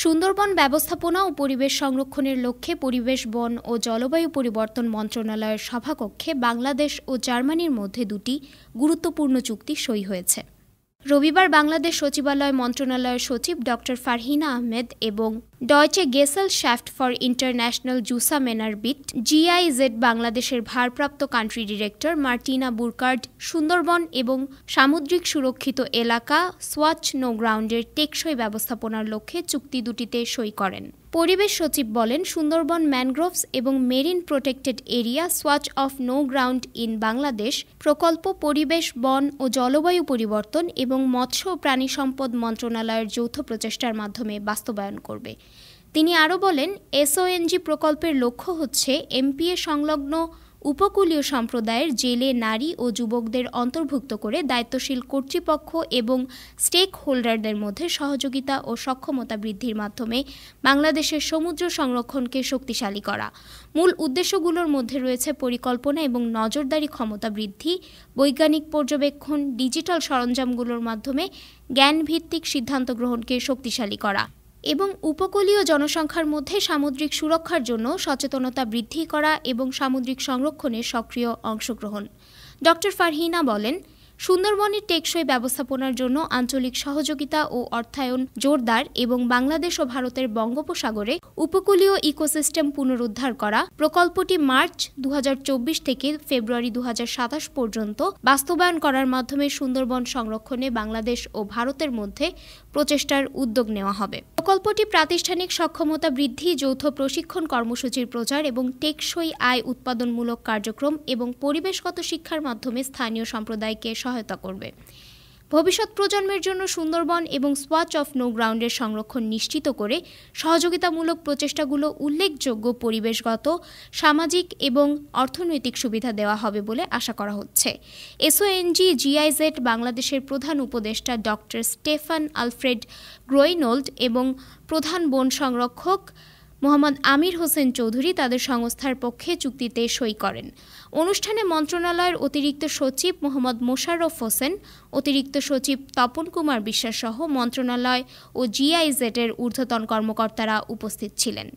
সুন্দরবন ব্যবস্থাপনা ও পরিবেশ সংরক্ষণের লক্ষ্যে পরিবেশ, বন ও জলবায়ু পরিবর্তন মন্ত্রণালয়ের সভাকক্ষে বাংলাদেশ ও জার্মানির মধ্যে দুটি গুরুত্বপূর্ণ চুক্তি সই হয়েছে। রবিবার বাংলাদেশ সচিবালয় মন্ত্রণালয়ের সচিব ড. ফারহিনা আহমেদ এবং ডয়চে গেসেলশ্যাফট ফর ইন্টারন্যাশনাল জুসামেনারবিট GIZ বাংলাদেশের ভারপ্রাপ্ত কান্ট্রি ডিরেক্টর মার্টিনা বুরকার্ড সুন্দরবন এবং সামুদ্রিক সুরক্ষিত এলাকা সোয়াচ নো গ্রাউন্ডের টেকসই ব্যবস্থাপনার লক্ষ্যে চুক্তি দুটিতে সই করেন। পরিবেশ সচিব বলেন, সুন্দরবন ম্যানগ্রোভস এবং marine protected area swatch of no ground in Bangladesh প্রকল্প পরিবেশ, বন ও জলবায়ু পরিবর্তন এবং মৎস্য ও প্রাণী সম্পদ মন্ত্রণালয়ের যৌথ প্রচেষ্টার মাধ্যমে বাস্তবায়ন করবে। তিনি আরও বলেন, SONG প্রকল্পের লক্ষ্য হচ্ছে MPA সংলগ্ন উপকূলীয় সম্প্রদায়ের জেলে নারী ও যুবকদের অন্তর্ভুক্ত করে দায়িত্বশীল কর্তৃপক্ষ এবং স্টেক হোল্ডারদের মধ্যে সহযোগিতা ও সক্ষমতা বৃদ্ধির মাধ্যমে বাংলাদেশের সমুদ্র সংরক্ষণকে শক্তিশালী করা। মূল উদ্দেশ্যগুলোর মধ্যে রয়েছে পরিকল্পনা এবং নজরদারি ক্ষমতা বৃদ্ধি, বৈজ্ঞানিক পর্যবেক্ষণ, ডিজিটাল সরঞ্জামগুলোর মাধ্যমে জ্ঞানভিত্তিক সিদ্ধান্ত গ্রহণকে শক্তিশালী করা এবং উপকূলীয় জনসংখ্যার মধ্যে সামুদ্রিক সুরক্ষার জন্য সচেতনতা বৃদ্ধি করা এবং সামুদ্রিক সংরক্ষণে সক্রিয় অংশগ্রহণ। ড. ফারহিনা বলেন, সুন্দরবনের টেকসই ব্যবস্থাপনার জন্য আঞ্চলিক সহযোগিতা ও অর্থায়ন জোরদার এবং বাংলাদেশ ও ভারতের বঙ্গোপসাগরে উপকূলীয় ইকোসিস্টেম পুনরুদ্ধার করা। প্রকল্পটি মার্চ 2024 থেকে ফেব্রুয়ারি 2027 পর্যন্ত বাস্তবায়ন করার মাধ্যমে সুন্দরবন সংরক্ষণে বাংলাদেশ ও ভারতের মধ্যে প্রচেষ্টার উদ্যোগ নেওয়া হবে। প্রকল্পটি প্রাতিষ্ঠানিক সক্ষমতা বৃদ্ধি, যৌথ প্রশিক্ষণ কর্মসূচির প্রচার এবং টেকসই আয় উৎপাদনমূলক কার্যক্রম এবং পরিবেশগত শিক্ষার মাধ্যমে স্থানীয় সম্প্রদায়কে সহায়তা করবে। ভবিষ্যৎ প্রজন্মের জন্য সুন্দরবন এবং সোয়াচ অফ নো গ্রাউন্ডের সংরক্ষণ নিশ্চিত করে সহযোগিতামূলক প্রচেষ্টাগুলো উল্লেখযোগ্য পরিবেশগত, সামাজিক এবং অর্থনৈতিক সুবিধা দেওয়া হবে বলে আশা করা হচ্ছে। SONG GIZ বাংলাদেশের প্রধান উপদেষ্টা ড. স্টেফান আলফ্রেড গ্রোইনোল্ড এবং প্রধান বন সংরক্ষক মোহাম্মদ আমির হোসেন চৌধুরী তাদের সংস্থার পক্ষে চুক্তিতে সই করেন। অনুষ্ঠানে মন্ত্রণালয়ের অতিরিক্ত সচিব মোহাম্মদ মোশাররফ হোসেন, অতিরিক্ত সচিব তপন কুমার বিশ্বাস সহ মন্ত্রণালয় ও GIZ-এর ঊর্ধ্বতন কর্মকর্তারা উপস্থিত ছিলেন।